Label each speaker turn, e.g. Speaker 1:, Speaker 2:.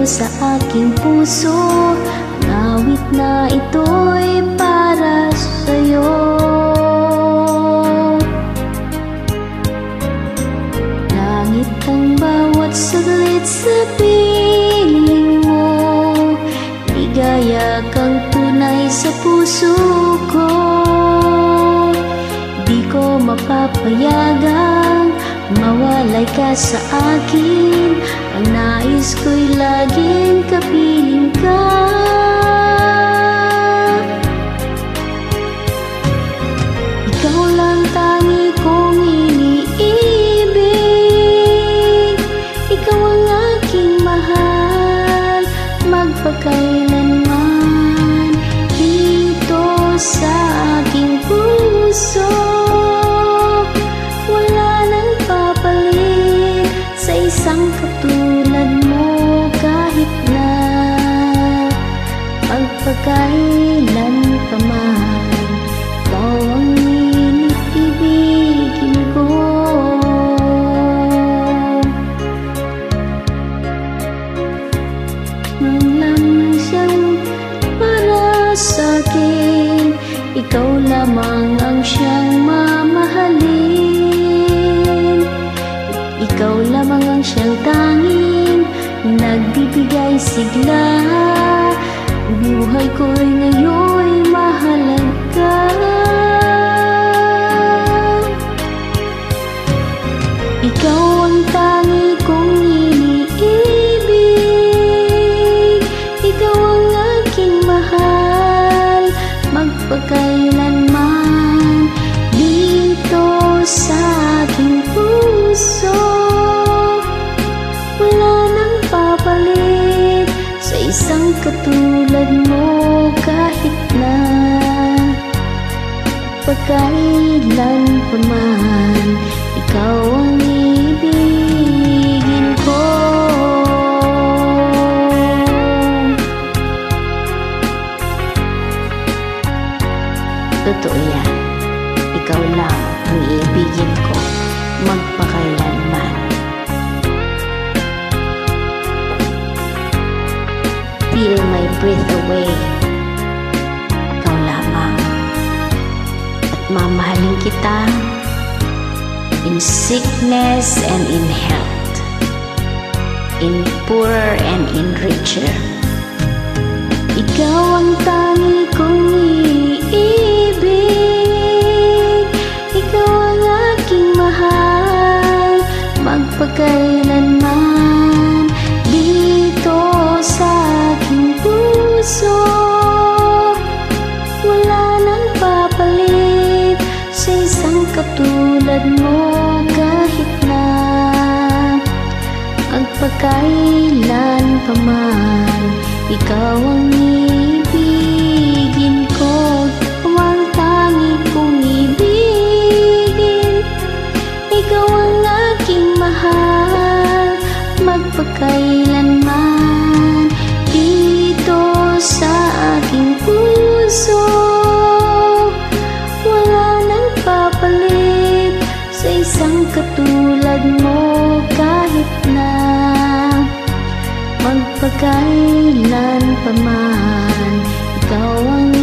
Speaker 1: sa aking puso. Ang awit na ito'y para sa'yo. Langit ang bawat saglit sa piling mo. Ligaya kang tunay sa puso ko. Di ko mapapayagang mawalay ka sa akin. Ang nais ko'y laging kapiling ka. Ikaw lang tangi kong iniibig. Ikaw ang aking mahal, magpakailanman. Dito sa aking puso, wala nang papalit sa isang katulad mo. Kahit na magpakailan pa man, ikaw ang iniibigin ko. Nang lamang siyang para sa'kin, ikaw lamang ang siyang mamahalin. Ikaw lamang ang siyang tanging nagbibigay sigla. Buhay ko'y ngayon'y mahalaga. Ikaw ang tangi kong iniibig. Ikaw ang aking mahal, magpakailanman. Dito sa aking puso, wala nang papalit sa isang katulad mo. Kahit na pagkailan pa man, ikaw ang ibigin ko. Totoo yan, ikaw lang ang iibigin ko, magpakailanman. Feel my breath away, ikaw lamang. At mamahalin kita in sickness and in health, in poor and in richer. Ikaw ang tangi kong iibig. Ikaw ang aking mahal, magpakailanman. Dito sa aking puso, wala nang papalit sa isang katulad mo. Kahit na magpakailan pa man, ikaw ang ibigin ko. Ikaw ang tangi kong ibigin. Ikaw ang aking mahal, magpakailanman. Dito sa aking puso, wala nang papalit sa isang katulad mo. Kahit na magpakailan pa man, ikaw ang